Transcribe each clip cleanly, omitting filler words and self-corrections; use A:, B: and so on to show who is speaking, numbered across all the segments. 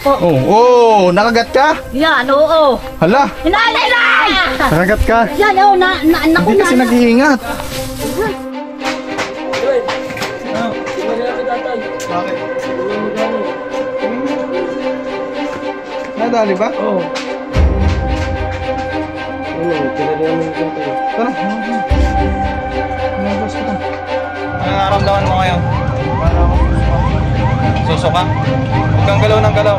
A: Oh, nakagat ka?
B: Yan, oo.
A: Hala,
B: Hinay!
A: nakagat ka.
B: Yan, oo, naku
A: Hindi kasi nag-iingat. Bakit? Nadali ba? Oo. Tara. Ano nararamdaman mo ngayon? Susuka? Huwag kang galaw ng galaw.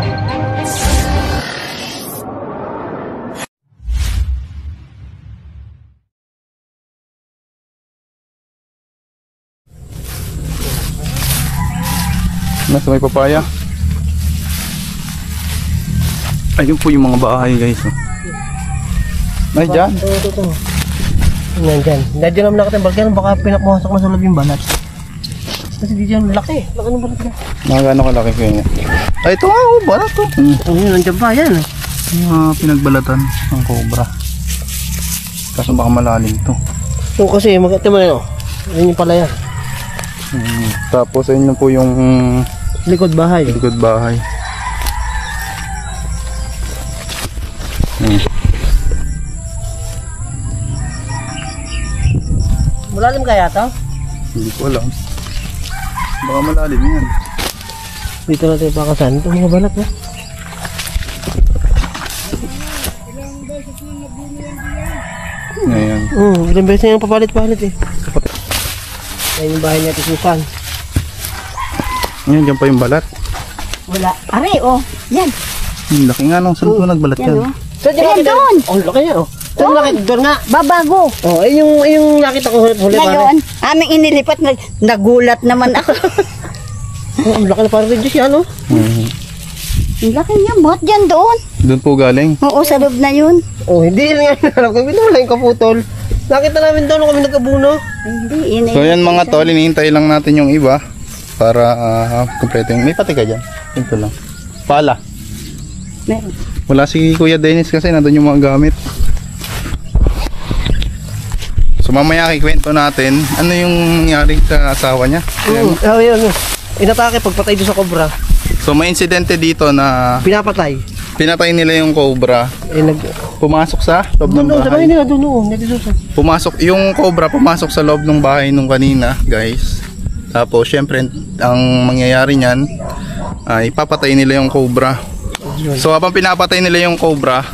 A: Nasa may papaya. Ayun po yung mga bahay guys. Ay, dyan.
C: Ito. Nandyan. Nandyan naman nakatang balkan. Baka pinakmasak na sa loob yung balat. Kasi di dyan laki. Laki ng balat niya.
A: Nakagano kalaki kayo niya. Ay, ito nga. Balat to.
C: Nandyan pa yan.
A: Mga pinagbalatan ng cobra. Kaso baka malalim to.
C: So kasi magkatama yan o. Ayun yung pala yan.
A: Tapos ayun na po yung
C: Likod bahay.
A: likod bahay.
C: Malalim kaya to?
A: Hindi ko alam. Baka malalim yan.
C: Dito natin pakasan. Ito mga balat na.
A: Ngayon.
C: Ilang beses na yung papalit-palit eh. Ayun yung bahay niya Susan.
A: Ngayon, dyan pa yung balat.
B: Wala. Aray, oh. Yan.
A: Laki nga nung saan ko nagbalat
B: Yan,
A: yan.
B: oh.
C: Saan
B: Ayan,
C: nakita?
B: doon.
C: Oh, laki niya oh. Saan nakita? Doon nga.
B: Babago.
C: Oh, ayun yung nakita ko huli
B: Ngayon, aming inilipat, nagulat naman ako.
C: Oh, ang laki na parang reduce yan oh.
B: Ang laki niya, buhat dyan doon.
A: Doon po galing.
B: Oo, sa loob na yun.
C: Oh, hindi rin yan alam ko. Wala yung kaputol. Nakita namin doon nung kami nagkabuno.
B: Hindi,
A: So yan mga tol, hinihintay lang natin yung iba para kumpleto yung... May pati ka dyan. Ito lang. Pala.
B: Meron.
A: Wala si Kuya Dennis kasi nandun yung mga gamit. So mamaya kikwento natin ano yung nangyari sa asawa niya.
C: Oh, yun. Inatake pagpatay doon sa cobra.
A: So may insidente dito na
C: Pinapatay.
A: pinatay nila yung cobra. Pumasok sa loob ng
C: Doon, sa bahay
A: bahay.
C: nila doon oh. Nandito Susan.
A: Pumasok yung cobra, pumasok sa loob ng bahay nung kanina, guys. Tapos syempre ang mangyayari niyan ay papatay nila yung cobra. So habang pinapatay nila yung cobra,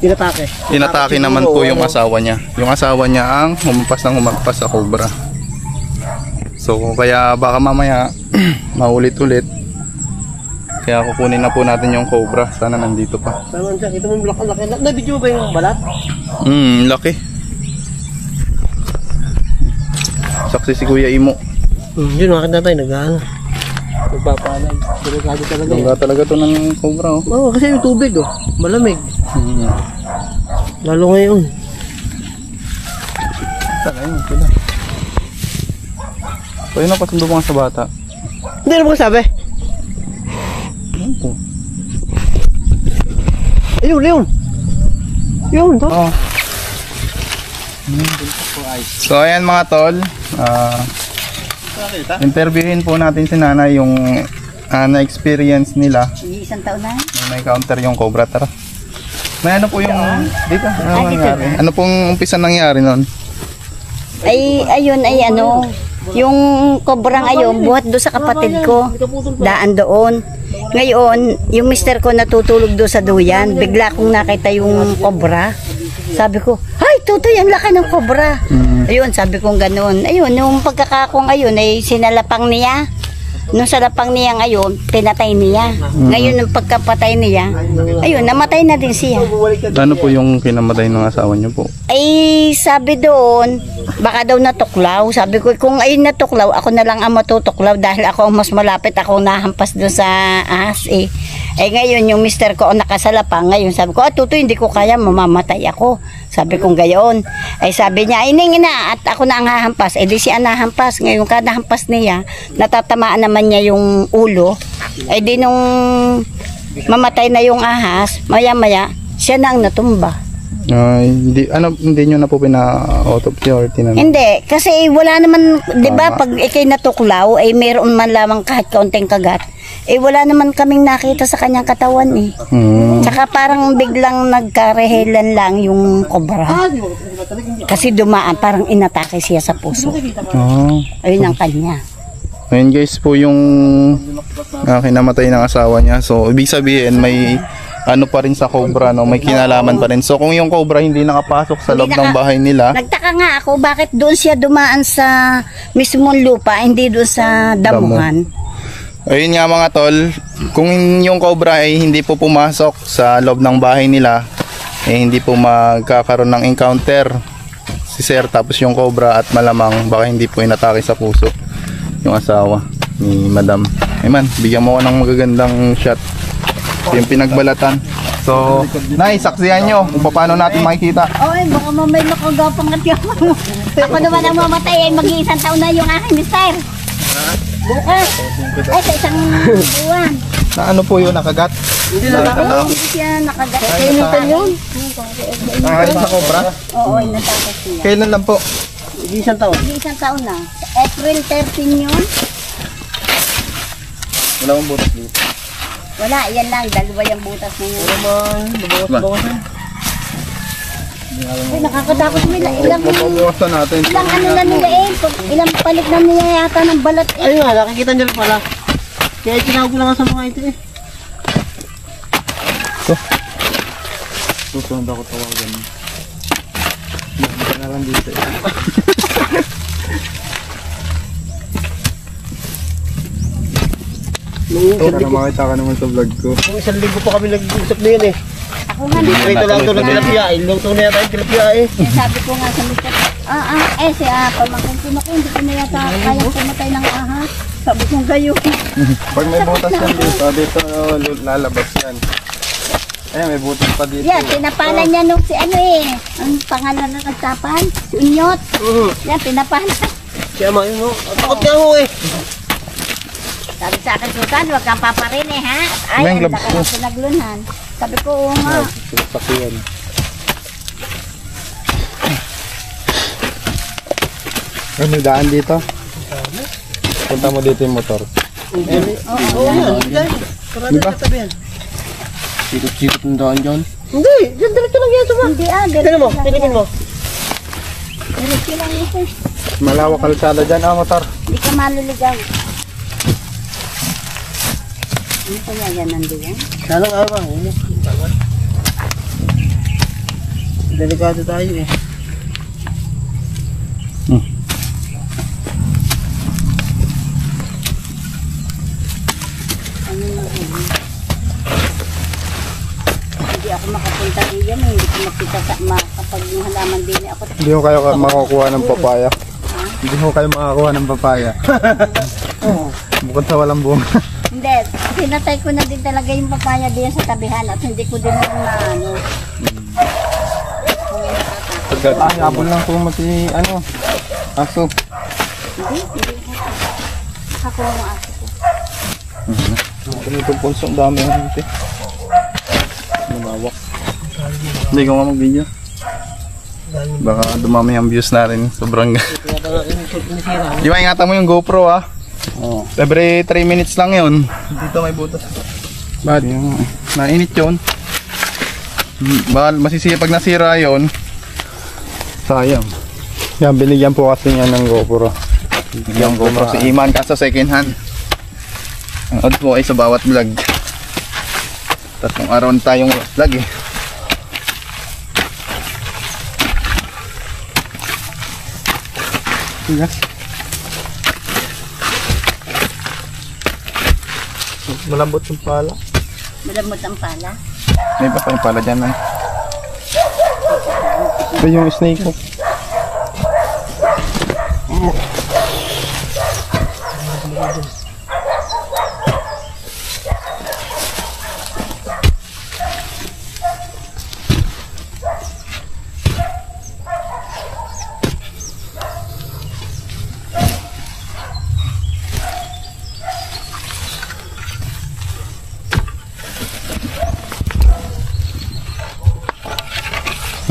C: Inatake.
A: inatake naman po yung asawa niya. Yung asawa niya ang humampas sa cobra. So kaya baka mamaya maulit-ulit. Kaya kukunin na po natin yung cobra. Sana nandito pa.
C: Tama siya. Ito mo yung laki. Na-video ba yung balat?
A: Laki. Saksi si Kuya Imo.
C: Yun, makita tayo. Nagpapalay. Delikado talaga.
A: Tungga talaga to ng cobra, oh.
C: Oo, kasi yung tubig oh. Malamig. Lalo ngayon.
A: Saan ayun sila? So yun ang pasundo mo nga sa bata.
C: Hindi na mga sabi. Ayun, Leon. Yun, to.
A: Oh. So ayan mga tol, interviewin po natin si Nanay yung na-experience nila.
B: Isang taon na.
A: May counter yung cobra, tara. May ano po yung dito? Ano
B: dito
A: nangyari? Ano pong umpisa nangyari nun?
B: Ay, ayun, ay ano. Yung kobrang ayun, buhat doon sa kapatid ko. Daan doon. Ngayon, yung mister ko natutulog doon sa duyan. Bigla kong nakita yung kobra. Sabi ko, ay, tutoy, ang laki ng kobra. Ayun, sabi kong ganun. Ayun, yung pagkakakong ayun, ay sinalapang niya. Nung salapang niya ngayon, pinatay niya. Ngayon, nung pagkapatay niya, ayun, namatay na din siya.
A: Ano po yung kinamatay ng asawa niyo po?
B: Ay, sabi doon, baka daw natuklaw. Sabi ko, kung ay natuklaw, ako na lang ang matutuklaw dahil ako ang mas malapit, ako nahampas doon sa ahas eh. Eh ngayon, yung mister ko ang nakasalapang, ngayon sabi ko, tutoy, hindi ko kaya, mamamatay ako. Sabi kong gayon. Ay sabi niya, ining na, at ako na ang hahampas. Eh di siya nahampas. Ngayon, kada hampas niya, natatamaan naman niya yung ulo. Eh di nung mamatay na yung ahas, maya-maya, siya na ang natumba.
A: Hindi nyo na po pina-autopsy or tinanong?
B: Hindi, kasi wala naman, di ba,
A: Tama.
B: pag ikay natuklaw, ay mayroon man lamang kahit kaunting kagat, wala naman kaming nakita sa kanyang katawan eh. Tsaka parang biglang nagkarehelan lang yung kobra. Kasi dumaan, parang inatake siya sa puso. Ayun ang kanya.
A: Ayun guys po yung kinamatay ng asawa niya. So, ibig sabihin may ano pa rin sa cobra, no? May kinalaman pa rin. So, kung yung cobra hindi nakapasok sa loob ng bahay nila,
B: Nagtaka nga ako, bakit doon siya dumaan sa mismong lupa, hindi doon sa damuhan.
A: ayun nga mga tol, kung yung cobra ay hindi po pumasok sa loob ng bahay nila, hindi po magkakaroon ng encounter si sir tapos yung cobra at malamang baka hindi po inatake sa puso yung asawa ni madam. Ay man, bigyan mo ko ng magagandang shot. Ito yung pinagbalatan. So, Nay, saksihan nyo kung paano natin makikita.
B: Oy, baka mamay makagapang at yung ako naman ang mamatay ay mag-iisang taon na yung aking mister. Bukas. Ay, sa isang buwan.
A: Na ano po yun, nakagat?
B: Hindi siya nakagat. Kailan yun?
A: Nakagat sa cobra?
B: Oo, inatake siya.
A: Kailan lang po?
C: Hindi isang taon.
B: Isang taon na. April 13 yun.
A: Wala mong butas dito.
B: Wala, yan lang. Dalawa yung butas na yun.
C: Bawas-bawasan.
B: Ay, nakakatakot nila. Ilang
A: Mapabawasan natin.
B: ano na nila eh. Ilang palit na nila yata ng balat eh.
C: Ayun nga, nakikita niyo rin pala. Kaya tinawag ko lang sa mga ito eh.
A: Susunod ako tawagan. Hindi ka na lang dito eh. Para makita ka naman sa vlog ko.
C: Kung isang linggo pa kami nag-usap na yun eh.
B: Ako nga na.
C: Ito lang ito ng tilapia eh. Luto na yata yung tilapia eh.
B: Sabi ko nga sa mister, pamangkin ko naku, hindi ko na yata kayang pumatay ng ahas. Sabi ko gayon.
A: Pag may butas yan dito lalabas yan. Ayan, may butas pa dito.
B: Yan, tinapalan niya nung si ano eh. Ang pangalan na nagtapan? Si Unyot. Yan, tinapalan.
C: Siya ma yun oh. Takot nga ho eh.
B: Sabi sa akin, Sultan, huwag kang paparin eh, ha? Ay,
A: May
B: ang
A: gloves
B: laki
A: ko.
B: ng pinaglunan. Sabi ko, oo nga.
A: Sakyan. Ano daan dito? Punta mo dito yung motor.
C: Oo yan. Karami
A: Diba?
C: na katabi yan. Sikot-sikot ng daan dyan. Hindi, dyan diretso lang yan. Suma.
B: Hindi
C: Tignan mo, tignan mo.
B: Diretso lang ito.
A: Malawak kalsada dyan motor.
B: Hindi ka maliligaw. Ano kaya yan nandiyan?
C: Sana nga ba? Delikado tayo eh.
B: Ano na yun? Hindi ako makapunta diyan eh. Hindi ko makita sa kapag yung halaman din ako.
A: Hindi ko kayo makakuha ng papaya. Hindi ko kayo makakuha ng papaya. Bukod sa walang bunga.
B: Hindi, sinatay ko na din talaga yung papaya diyan sa tabihan at hindi ko din na ano.
A: Ay, abol lang po mati aso.
B: Hindi. Ako ang aso ko.
A: Ano itong pulso? Ang dami ang ito. Lumawak. Hindi ko nga mag-video. Baka dumami ang views natin. Sobrang Di ba, ingatan mo yung GoPro ah. Every 3 minutes lang yun. Dito may butas. Bad. Nainit yun. Bahal, masisira pag nasira yun. Sayang. Yan, binigyan po kasi niya ng GoPro. Yung GoPro si Iman kaso second hand. Ang odds po ay sa bawat vlog. Tatlong araw na tayong vlog eh. Yes. Malambot yung pala.
B: Malamot ang pala.
A: May pa yung pala dyan. Ito yung snake ko.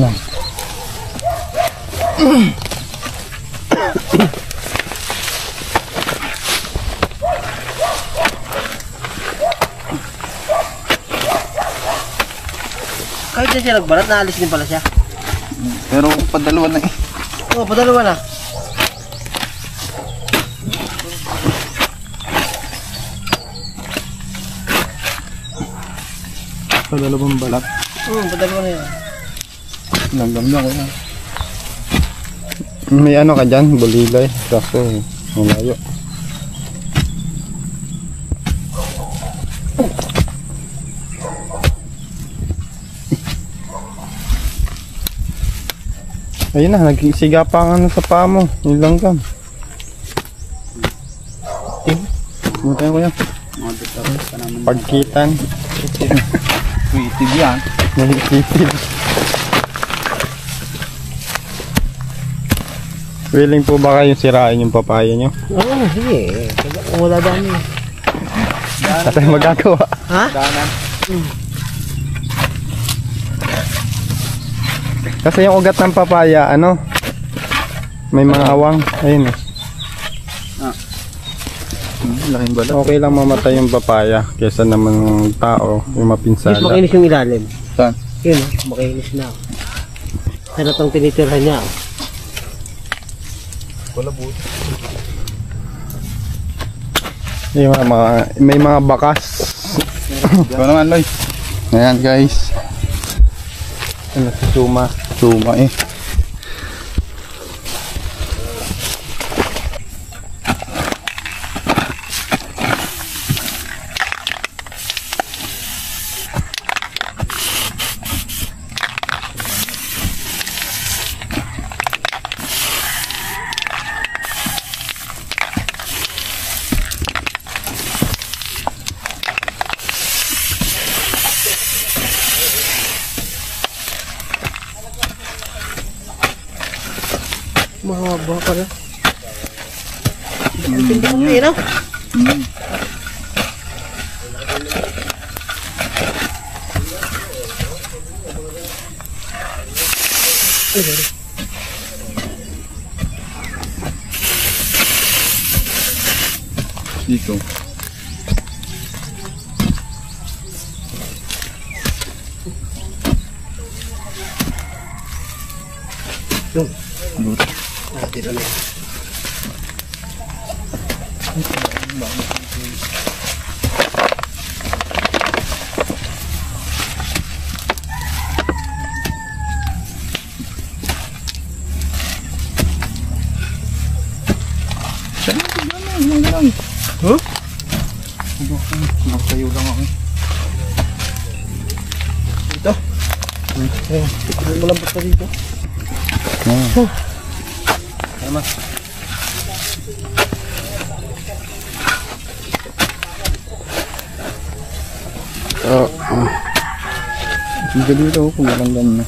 A: Yan.
C: Kahit na siya nagbalat, naalis din pala siya.
A: Pero padalawa na eh.
C: Oo, padalawa na.
A: Padalawang balat.
C: Oo, padalawa na yan.
A: Langgam na ko yan. May ano ka dyan, bulilay. Kaso, malayo. Ayun na, nagsiga pa nga sa paa mo. Yung langgam. Mutay ko yan. Pagkitan. Sweetie yan. Mahititid. Willing po ba kayong sirain yung papaya nyo?
C: Oo, sige. Wala dami.
A: At ay magagawa.
C: Ha?
A: Danan. Kasi yung ugat ng papaya, ano? May mga awang. Ayun eh. Laking balat. Okay lang mamatay yung papaya kesa naman ng tao, yung mapinsala.
C: Mas makinis yung ilalim.
A: Saan?
C: Yun, makinis na. Ano itong tinitirhan niya?
A: Wala buti. May mga bakas. Ikaw naman, Loy. Ayan, guys. Ano si Suma? Suma eh.
C: Mahaba pala. Ang pinta ko na
A: Dito.
C: Yung.
A: Dito na.
C: Huh?
A: Nakasayo lang ako.
C: Dito? Malambot pa dito.
A: Tama. Hindi dito kung malanggam na.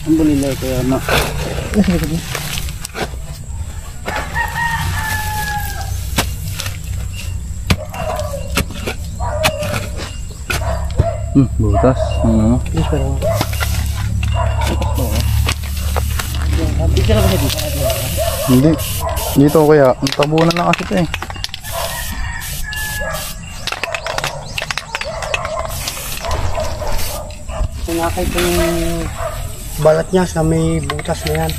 A: Ang bulilay kaya na. Butas. Ano?
C: Yes, pero... Dito na ba siya dito?
A: Hindi. Dito kaya. Ang tabunan na kasi ito eh.
C: Sinakay ko yung balat niya sa may butas na yan.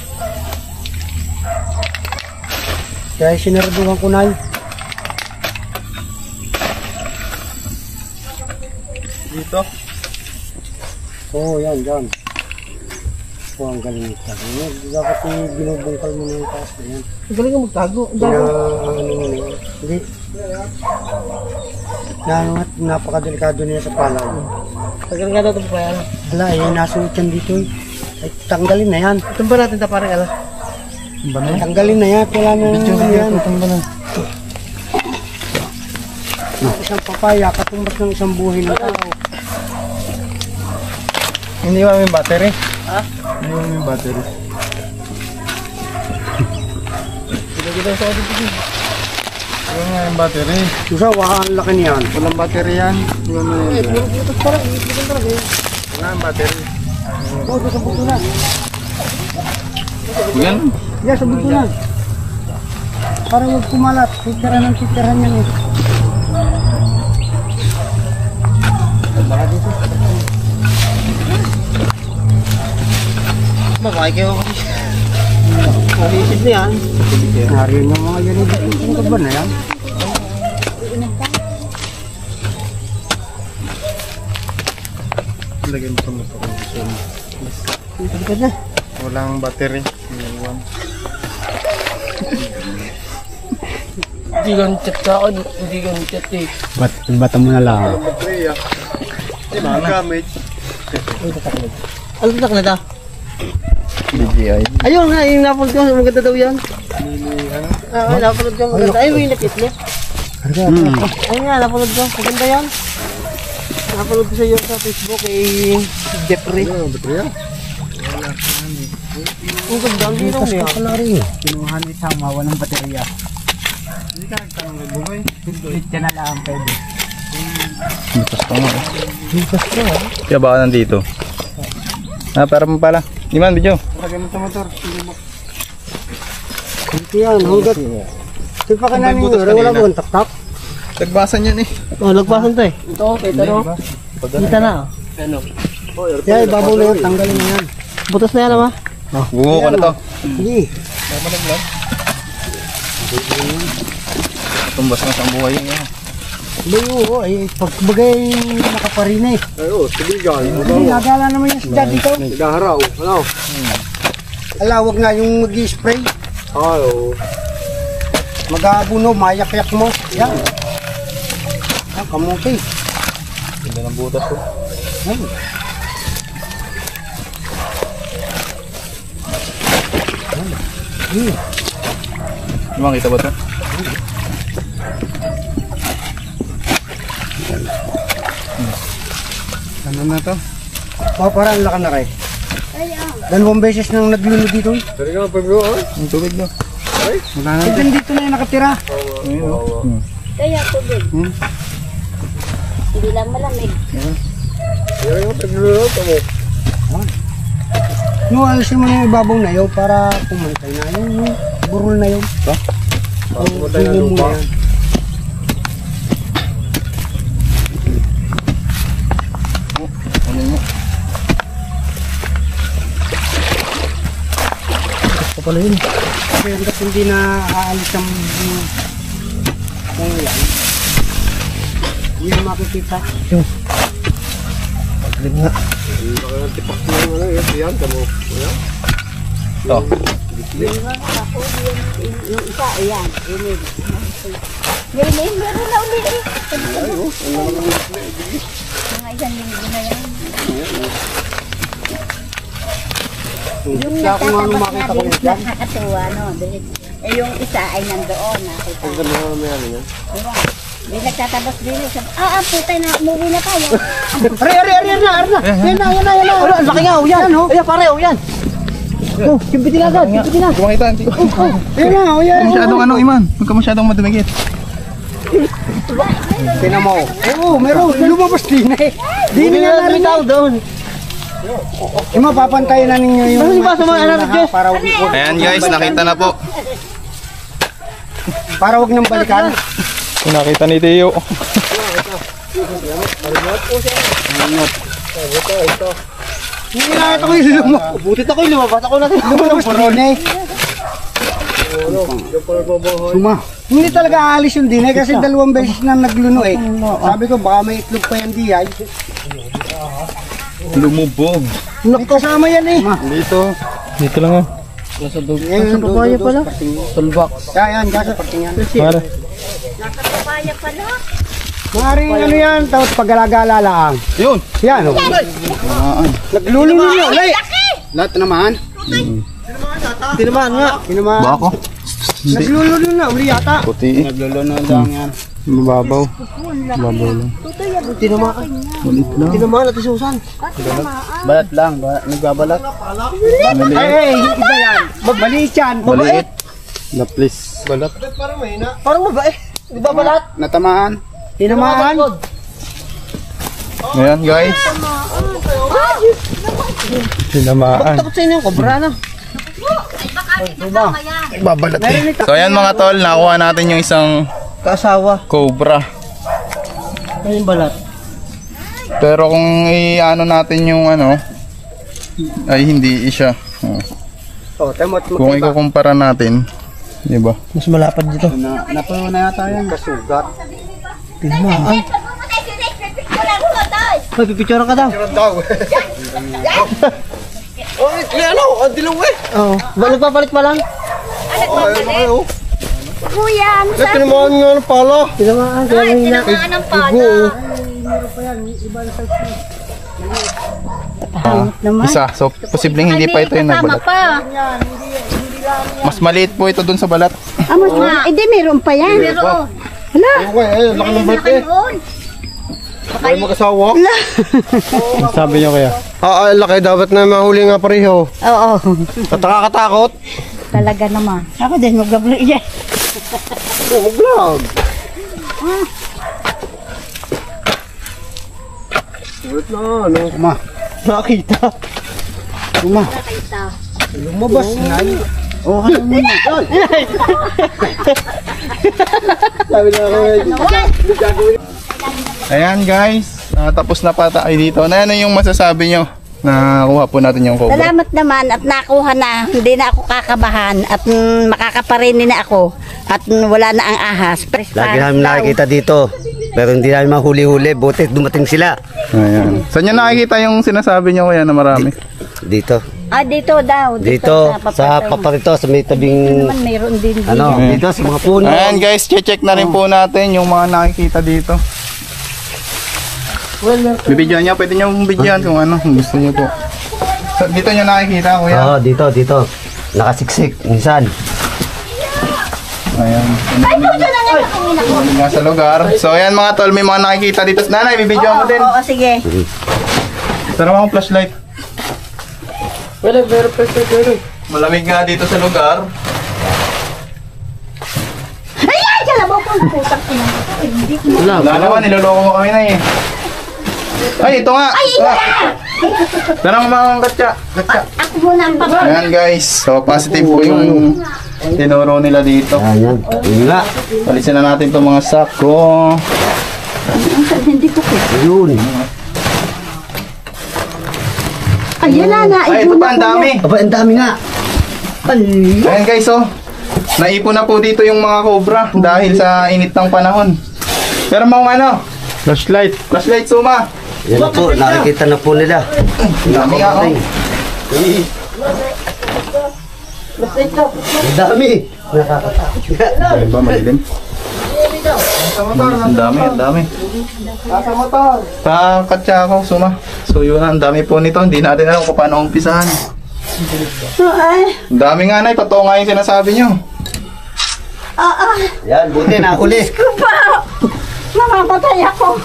C: Kaya sinaraduhan ko na yun. Dito? Oo, yan, dyan.
D: po ang galing magtago. Dapat binubungkal mo na yung taas na yan.
C: Ang galing ka magtago. Ang
D: Kaya,
C: galing.
D: hindi. Napakadelikado niya sa palaw.
C: Ang galing ka daw ito pa yan.
D: Hala, nasuot yan dito eh. Ay, tanggalin na yan.
C: Ito ba natin taparang ala?
D: Tanggalin na yan. Wala na yan. Isang papaya, katumbas ng isang buhay ng tao.
A: Hindi mo yung battery? Ha? Hindi mo yung battery. Ano nga yung battery?
D: Susa, ang laki niyan.
A: Walang battery yan. Hindi mo
C: Eh, puro butas pa lang. Iipigan talaga eh.
A: Wala yung battery.
D: Oo, sa buto na.
A: Yan.
D: Yan, sa buto na. Para huwag kumalat. Titira ng titirahan yan eh.
C: Bakay kayo. Narisip na yan.
D: Nariyan yung mga yan. Ano ba na yan?
A: Lagyan mo sa motor.
C: Ipagkad na.
A: Walang battery.
C: Hindi kang chat ka ako. Hindi kang chat eh.
D: Bata mo na lang.
A: Battery ah. Gamit.
C: Ano tatak na ito?
A: DJI.
C: Ayun nga, yung napulot ko. Maganda daw yan. Ah, napulot ko. Maganda. Ay, may napit mo. Ayun nga, napulot ko. Maganda yan. Napulot ko sa iyo sa Facebook kay Jeffrey.
D: Battery yan.
C: Ang ganda. Ang dinaw niya.
D: Wala rin. Kinuha ni Sama, walang baterya.
A: Hindi ka nagtanong nagbuhay.
D: Yan na lang pwede.
A: Butas pa nga. Kaya baka nandito. Para mo pala. Iman, video.
D: Lagyan mo sa motor. Ito yan, hanggat. Ito pa ka namin yun. Wala mo ang tak-tak.
A: Nagbasan yan eh.
C: Oh, lagpasan to eh. Ito, kita no. Kita na. Ano?
D: Yan, ibabaw na yan. Tanggalin na yan.
C: Butas na yan naman.
A: Buho ko na to.
D: Sige.
A: Tumbas na sa buhay yun.
D: Bayo, ay pagbagay nakaparine.
A: Ay, oh, tubigan.
D: Hindi, nagala naman yung sida dito.
A: Nagaharaw. Ano?
D: Ala, wag nga yung mag-spray.
A: Ay, oh.
D: Mag-aabuno, mayak-yak mo. Yan. Yan, kamuti.
A: Ganda ng butas ko.
D: Yan.
A: Makita ba ito? Ano na to?
D: Oh, parang laka na kay. Dalawang beses nang nagluno dito.
A: Dari ka pagluo. Ang tubig no. Ay, wala na.
D: Hanggang dito na yung nakatira.
A: Ayun, oh.
B: Kaya tubig. Hindi lang malamig.
A: Dari ka pagluo to mo.
D: No, alisin mo na yung ibabaw na yun para pumantay na yung burol na yun.
A: Ha?
D: Pumantay na lupa.
A: Ano mo?
C: Ito pala yun.
D: Kasi hanggat hindi na aalis ang yan. Hindi na makikita.
C: Paglig nga.
A: Tipak mo ano yan kamo. To.
B: Yung isa, ayan. Meron na uli eh. Mga isang linggo na yan. Yung
D: Kaya kung ano makita ko
B: natatabas
D: yan.
B: nakakatuwa, no? Eh, yung isa ay nandoon, nakita.
A: Ang ganda naman may ano yan.
B: Diba? May nagtatabas din eh. Sabi, putay na, umuwi na tayo.
D: Ari na. Yan na.
C: Ano, ang laki nga, oh yan. Ayan, pare, oh yan. Oh, kimpitin agad, kimpitin na.
A: Kumakita hindi.
D: Yan na, yan.
A: Masyadong ano Iman. Huwag ka masyadong madumigit.
D: Tinan mo. Oo, meron. Lumabas din eh. Di
C: Hindi
D: na
C: na
D: narin
C: tao doon.
D: yung mapapantayan na ninyo yung
C: Ano ba sa mga anak, Jess?
D: para wag
A: Ayan guys, nakita na po.
D: para wag nang balikan.
A: Nakita ni Teo.
D: Hindi nakita ko yung lumabas.
C: Butit ako, lumabas ako natin.
D: Lumabas din eh. Suma. Hindi talaga aalis yung dinay kasi dalawang beses na nagluno eh. Sabi ko baka may itlog pa yan di ay.
A: Lumubog.
C: Nakasama yan eh.
A: Dito. Dito lang ah.
C: Nasa papaya pala. Toolbox.
D: Yan, gasa parting yan.
A: Para.
D: Maring ano yan, tapos paggalagala lang.
A: Yun.
D: Yan, oh. Naglulunod yun. Lahat naman.
C: Tinamaan nga.
D: Tinamaan.
A: Bako.
D: Naglulunod na, uli yata.
A: Puti.
D: Naglulunod lang yan.
A: Mababaw. Mababaw lang.
C: Tinamaan.
A: Ulit lang.
C: Tinamaan at Susan.
D: Balat lang, nagbabalat. Ay, iba yan. Maliit yan.
A: Maliit. Na please. Balat.
C: Parang mabait. Di ba balat?
D: Natamaan. Tinamaan.
A: Ngayon guys. Tinamaan.
C: Takot sa inyo, kobra na.
A: Babalat eh. So ayan mga tol, nakuha natin yung isang
C: Kaasawa.
A: cobra.
C: Ano yung balat?
A: Pero kung i-ano natin yung ano, ay hindi siya.
D: Oh, temot mo.
A: Kung ikukumpara natin, di ba?
C: Mas malapad dito.
D: Napuno na yata yan. Kasugat.
C: Tinamaan. May pipicture ka daw.
E: Oh, ano? Ang dilaw eh.
C: Oo. Nagpapalit pa lang.
B: Kuya, ano
E: Ay, tinamaan nga ng pala.
C: Tinamaan. Kaya may na.
B: Tinamaan ng pala. Naman.
A: Isa. So posibleng hindi pa ito yung
B: Kasama
A: nagbalat.
B: pa.
A: Mas maliit po ito dun sa balat.
B: Amos na. Hindi, meron pa yan. Meron. Hala.
E: Okay, ay, laki ng bait eh. Ay, mag-asawa.
A: Sabi niyo kaya?
E: Ah, ay, laki. Dapat na mahuli nga pareho.
B: Oo.
E: At nakakatakot.
B: Talaga naman. Ako din mag-vlog yan.
E: Oh, mag-vlog. Wait na, ano?
D: Kuma.
E: Nakita.
D: Kuma.
E: Lumabas na yun.
D: Oh, ano mo na?
E: Sabi na ako,
A: Ayan guys, tapos na pa tayo dito. Ano yung masasabi nyo? Nakuha po natin yung cobra.
B: Salamat naman at nakuha na. Hindi na ako kakabahan at makakaparini na ako. At wala na ang ahas.
D: Lagi namin nakikita dito. Pero hindi namin mahuli-huli. Buti dumating sila.
A: Ayan. Saan nyo nakikita yung sinasabi nyo kaya na marami?
D: Dito.
B: Ah, dito daw.
D: Dito. Sa paparito. Sa may tabing...
B: Naman mayroon din dito.
D: Ano? Dito sa mga puno.
A: Ayan guys, check na rin po natin yung mga nakikita dito. Bibidyoan nyo, pwede nyo bidyoan kung ano, kung gusto nyo po. So, dito nyo nakikita kuya.
D: Oo, dito. Nakasiksik. Minsan.
A: Ayan. Nga sa lugar. So ayan mga tol, may mga nakikita dito. Nanay, bibidyoan mo din.
B: Oo, sige.
A: Tara mga flashlight. Malamig nga dito sa lugar.
B: Ay, kalabaw po. Putang ina. Hindi ko.
A: Wala naman, niloloko mo kami na eh. Ay, ito nga! Tara mga katsa.
B: Ako muna ang papa.
A: Ayan guys, so positive po yung tinuro nila dito.
D: Ayan. Yun nga.
A: Palisin na natin itong mga sako.
B: Hindi ko po.
D: Yun.
B: Ayun na.
A: Ay, ito pa, ang dami.
D: Aba, ang dami nga.
A: Ayan guys, oh. Naipon na po dito yung mga cobra dahil sa init ng panahon. Pero mga ano? Flashlight. Flashlight, Suma.
D: Yan na po. Nakikita na po nila.
A: Ang dami nga, oh.
D: Ang dami.
A: Ay ba, malilim? Ang dami, ang dami. Sa motor. Sa katsa ako, Suma. So yun, ang dami po nito. Hindi natin alam kung paano umpisahan. Ang dami nga na, totoo nga yung sinasabi nyo.
D: Yan, buti nahuli.
B: Mamamatay ako.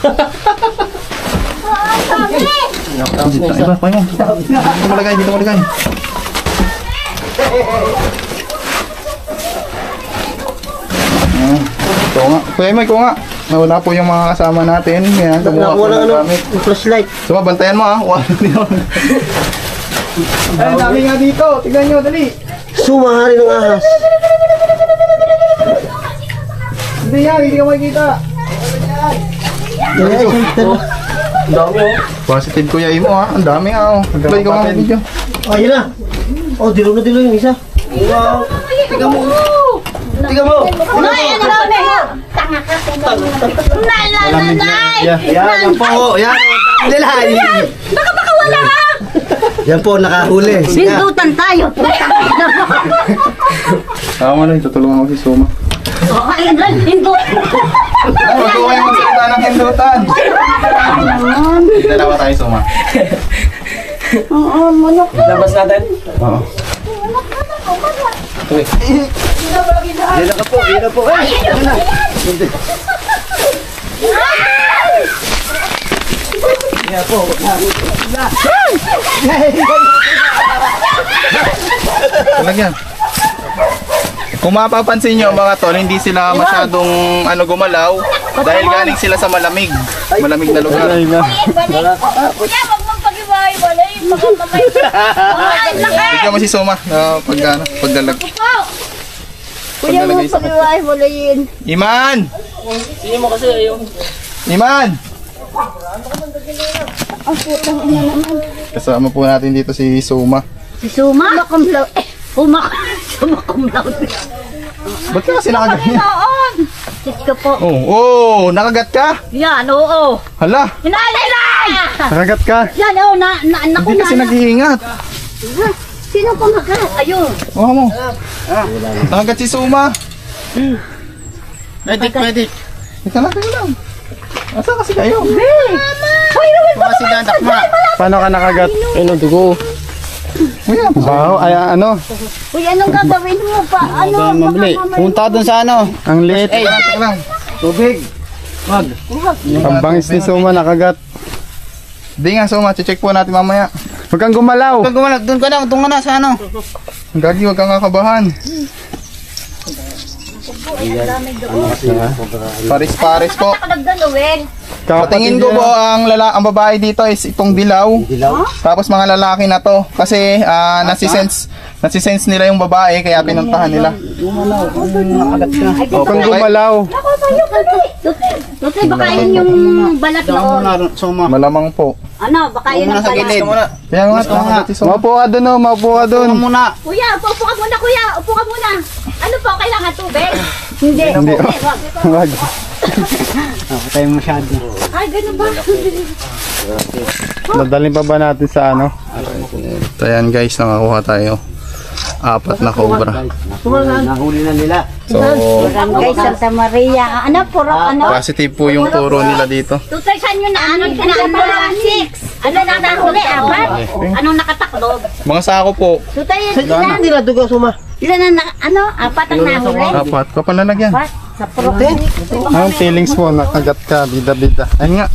A: Iba, kaya mo. Dito mo lagay, dito mo lagay. Ito nga. Kuya Mike, nga. Nawala po yung mga kasama natin. Yan, kumuha po ng gamit.
C: Flashlight.
A: So, bantayan mo ha. Ay, dami nga dito. Tignan nyo, dali.
C: Sumahari ng ahas.
A: Hindi yan, hindi ka makikita. Ang dami oh. Positive Kuya Imo ha. Ang dami ha oh. Play ka mga video.
C: Oh, yun na. Oh, dilaw na dilaw yung isa. Wow. Tingnan mo. Tingnan mo.
B: Ay, ano ba? Tanga ka.
A: Malamig yan.
D: Yan po. Yan. Nilay.
B: Baka wala
C: Yan po, nakahuli.
B: Bindutan tayo.
A: Tama na, tutulungan ko si Suma.
B: Ay, bindut.
A: Huwag ko kayo magsalita ng hindutan. Dalawa tayo, Suma.
B: Oo, manok.
C: Labas natin.
A: Oo.
C: Yan na po, yan na po. Yan na. Yan po.
A: Talagyan. Kung mapapansin nyo mga tol, hindi sila masyadong gumalaw dahil galing sila sa malamig na lugar.
E: Kuya, wag mong pag-iwalay. Baka mamay.
A: Bigyan mo si Suma na pagdalag.
B: Kuya mo pag-iwalayin.
A: Iman!
C: Sige mo kasi yung...
A: Iman!
B: Ang putang ina naman.
A: Kasama po natin dito si Suma.
B: Si Suma? Makumlaw. Sumakumlaw.
A: Ba't ka kasi nakaganyan?
B: Sis ko po.
A: Oh, nakagat ka?
B: Yan, oo.
A: Hala,
B: Hinay!
A: nakagat ka.
B: Yan, oo, naku
A: Hindi kasi
B: na.
A: nag-iingat.
B: Sino kumagat? Ayun.
A: Oh mo. Nakagat si Suma.
C: Medic.
A: Teka lang. Asa kasi kayo?
C: Mga sinadak ma.
D: Paano ka nakagat?
C: Ano, dugo.
A: Kuya,
D: Baho, ay ano?
B: Uy, anong gagawin mo pa? Ano?
C: Mabili. Punta dun sa ano.
D: Ang liit.
A: teka lang.
C: Tubig. Wag.
D: Ang bangis ni Suma nakagat.
A: Di nga, Suma, check po natin mamaya.
D: Huwag kang gumalaw.
C: Doon ka na sa ano.
A: Gagi, huwag kang kakabahan. Paris po.
E: Ako naggalawin.
A: Patingin ko po ang babae dito is itong dilaw. Tapos mga lalaki na to kasi nasisense nila yung babae kaya pinuntahan nila.
D: Huwag kang gumalaw.
B: Tutoy, baka yun yung balat noon.
A: Malamang po.
B: Ano, baka yun ang balat.
A: Kaya nga, nakagat si Suma.
D: Maupo ka dun, oh. Maupo ka dun.
C: Muna.
E: Kuya, upo ka muna, kuya. Upo ka muna. Ano po, kailangan tubig?
B: Hindi.
D: Hindi, oh. Wag.
C: Tayo masyado.
E: Ay, ganun ba?
D: Dadalhin pa ba natin sa ano?
A: So yan guys, nakakuha tayo. 4 na cobra.
C: Nahuli na nila.
A: So,
B: Barangay Santa Maria. Ano, puro ano?
A: positive po yung turo nila dito.
E: Tutoy, saan yun na? Anong pinaka 6? Ano na nahuli? 4? Anong nakataklob?
A: Mga sako po.
B: Tutoy,
C: Hindi na dugo suma.
B: ilan na, ano, 4 ang nahuli?
A: 4 ko palalagyan.
B: Sa puro.
D: Anong feelings mo? Nakagat ka, bida-bida.
A: Ayun nga.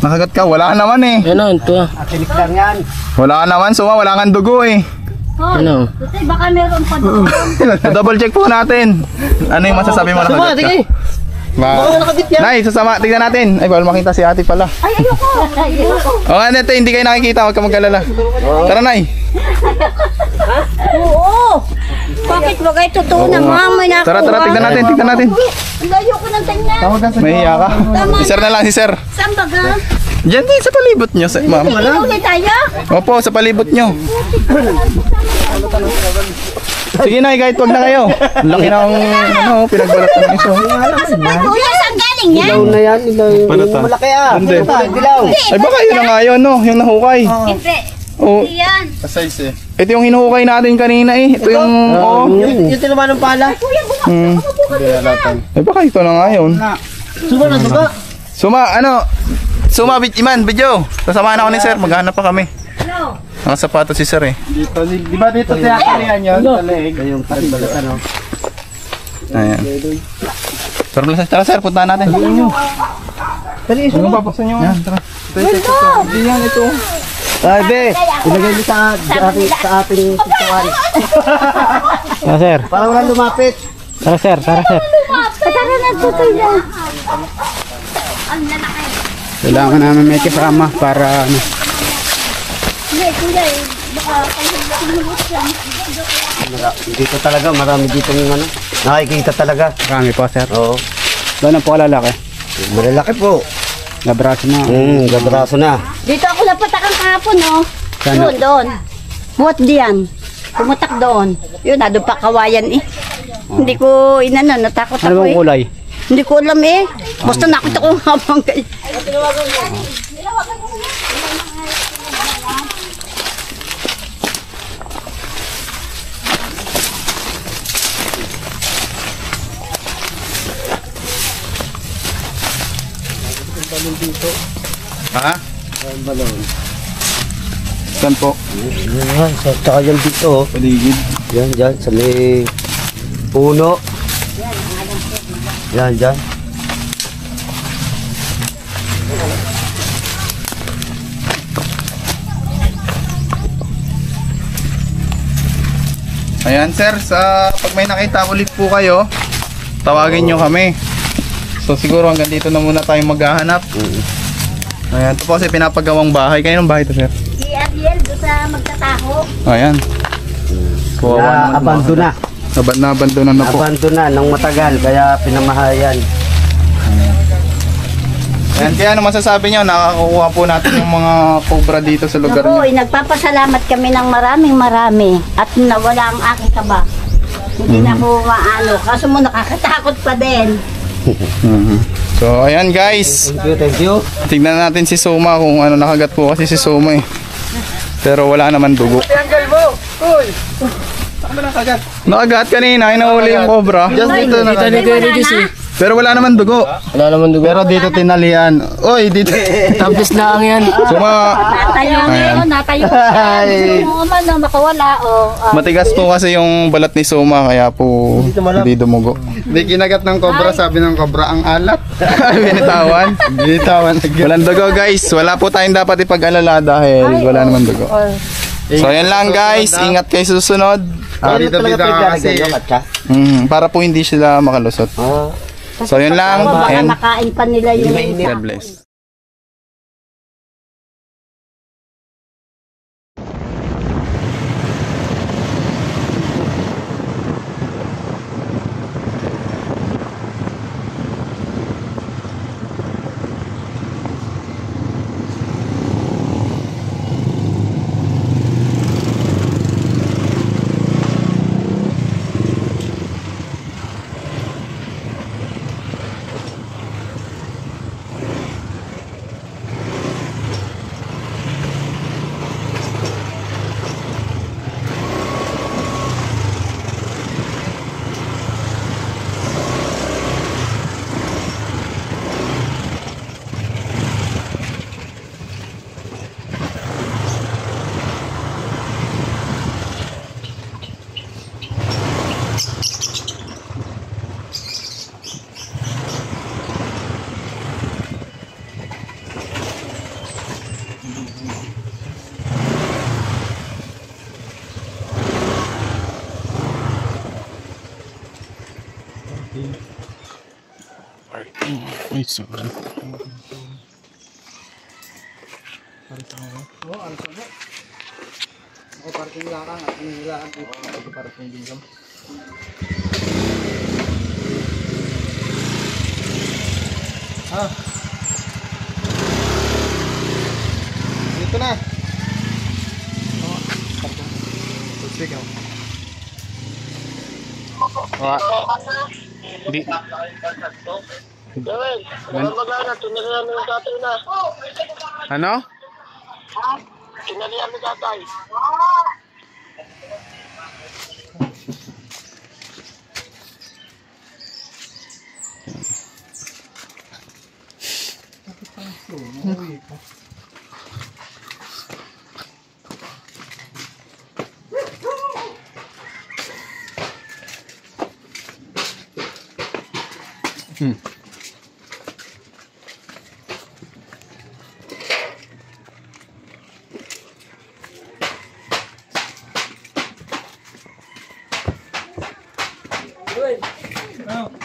A: Nakagat ka, wala ka naman eh.
C: Yan ito.
D: Akilik lang yan.
A: Wala ka naman, Suma, wala kang dugo eh.
C: Ano?
B: Tutoy, baka meron pa doon.
A: Double check po natin. Ano yung masasabi mo nakagat ka? Nay, sasama, tignan natin. Ay, bawal makita si ate pala.
B: Ay, ayoko.
A: O nga, ito, hindi kayo nakikita, huwag ka mag-alala. Tara, Nay.
B: Oo. Bakit ba kayo totoo na mamay na ako?
A: Tara, tignan natin.
B: Layo ko ng tingnan.
A: Mahiya ka. Si sir na lang, si sir.
B: Saan ba ka?
A: Diyan din, sa palibot nyo, ma'am.
B: Ulit tayo?
A: Opo, sa palibot nyo. Sige na, kahit wag na kayo. Laki ng pinagbalatan ng iso.
E: Kuya, saan galing yan?
C: Na yan. Malaki ah.
A: Hindi.
C: Dilaw.
A: Ay baka yun na nga yun, no? Yung nahukay.
E: Hindi.
A: Oh,
E: Yan.
A: ito yung hinuhukay natin kanina eh. Ito yung,
C: Yung tinaman ng pala.
A: Ay baka ito na nga yun.
C: Suma na dugo.
A: Suma, Iman, video. Sasamahan ako ni sir, maghanap pa kami.
E: Ano?
A: Nakasapatos si sir eh.
D: Dito, di ba dito tinatalian yun? Sa leeg.
C: Yung pagbalatan oh.
A: Ayan. Tara sir, puntahan natin.
C: Dali,
A: Ano ba, pasan nyo? Yan, tara. Yan, ito.
C: Sabi, ilagay niyo sa ating tutuan.
D: Tara, sir.
C: Para walang lumapit.
D: Tara, sir.
B: Tara na, tutoy na.
E: Ang lalaki.
D: Kailangan namin may kasama para ano.
E: Hindi, kuya, baka kayo yan.
C: Dito talaga, marami dito yung ano. Nakikita talaga.
D: Marami po, sir.
C: Oo.
D: Doon ang po kalalaki.
C: Malalaki po.
D: Labraso na.
C: Gabraso na.
B: Dito ako napatakang kahapon, no?
D: Sana.
B: Doon. Buhat diyan. Pumutak doon. Yun, nado pa kawayan eh. Hindi ko natakot
D: Ano
B: ako
D: bang
B: eh.
D: kulay?
B: Hindi ko alam eh. Basta nakita ko habang kayo.
A: Ha?
C: Ang balon.
A: Saan po?
C: Yan, tsaka yan dito.
A: Paligid.
C: Yan, dyan, sa may puno. Yan, dyan.
A: Ayan sir, pag may nakita ulit po kayo, tawagin nyo kami. So siguro hanggang dito na muna tayong maghahanap. Ayan, ito po kasi pinapagawang bahay. Kayo ng bahay to sir?
E: Si Ariel, doon sa magtataho.
A: Ayan.
C: Na abandona.
A: Abandonan na po.
C: Abandona ng matagal, kaya pinamahayan.
A: Ayan, kaya ano masasabi nyo, nakakakuha po natin yung mga cobra dito sa lugar
B: Naku,
A: nyo.
B: nagpapasalamat kami ng marami at nawala ang aking kaba. Hindi na ako maano, kaso mo nakakatakot pa din.
A: So ayan guys,
C: Thank you.
A: tignan natin si Soma kung ano, nakagat po kasi si Soma eh. Pero wala naman dugo.
C: Tanggal mo! Uy!
A: Nakagat kanina, inahuli yung cobra.
C: Just dito na.
A: Pero wala naman dugo.
C: Wala naman dugo.
A: Pero dito tinalian. Oy, dito.
C: Tampis na ang yan.
A: Suma,
E: Natayo ngayon, natayo. Gusto mo man na makawala.
A: matigas po kasi yung balat ni Soma kaya po hindi dumugo. Hindi kinagat ng cobra, sabi ng cobra ang alat. Binitawan. Binitawan. Walang dugo guys. Wala po tayong dapat ipag-alala dahil wala naman dugo. So yan lang guys. Ingat kayo sa susunod.
C: Dito kasi.
A: Para po hindi sila makalusot. So yun lang.
B: Baka
A: And
B: makain pa nila yung
A: God bless. Wait, sorry.
C: Dito na.
A: Hindi. Ano?
C: Sinalihan ni tatay.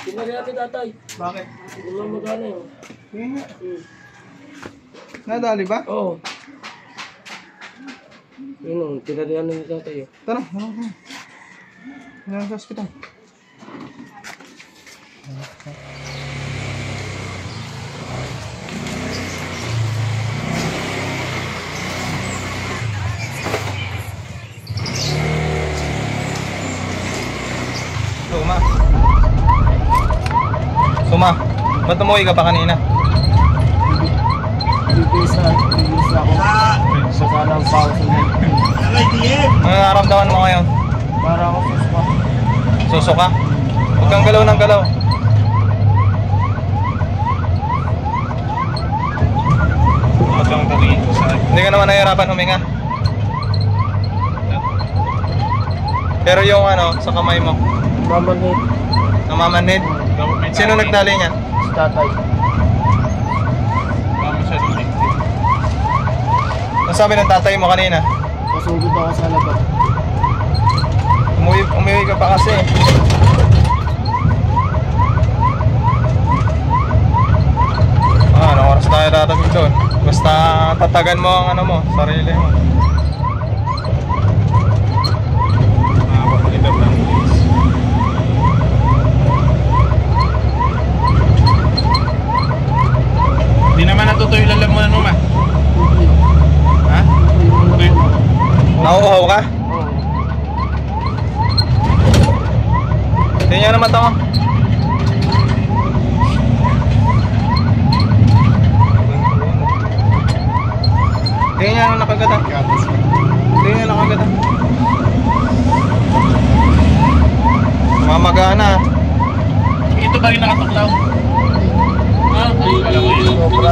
C: Sinalihan ni tatay.
A: Bakit?
C: Walang magana yun.
A: Nadali ba?
C: Oo. Yun o, tinalihan ni tatay.
A: Tara, tara. Tara sa hospital. Suma, ba't umuwi ka pa kanina?
C: Bibisa ako. Sa kalang pause na.
A: Ano nararamdaman mo ngayon?
C: Para ako susuka.
A: Susuka? Huwag kang galaw ng galaw.
F: lang tingin ko sa
A: Hindi ka naman nahihirapan huminga. Pero yung ano, sa kamay mo,
C: Mamanhid.
A: namamanhid. Sino nagtali niya?
C: Si tatay.
F: Vamos siya dito.
A: Ang sabi ng tatay mo kanina?
C: Masugod ako sa labas.
A: Umuwi ka pa kasi. Anong oras tayo dadating doon? Basta tatagan mo ang ano mo, sarili mo.
F: Nakakapagitap lang. Hindi naman natutuyo lalam mo na numa. Ha? Tuyo.
A: Nauuhaw ka?
C: Oo.
A: Tingnan naman to. Tingnan ang nakagatan. Tingnan ang nakagatan. Mamagana.
F: Ito ba yung nakatuklaw? Ah, ay, alam ko yun.
C: Sobra.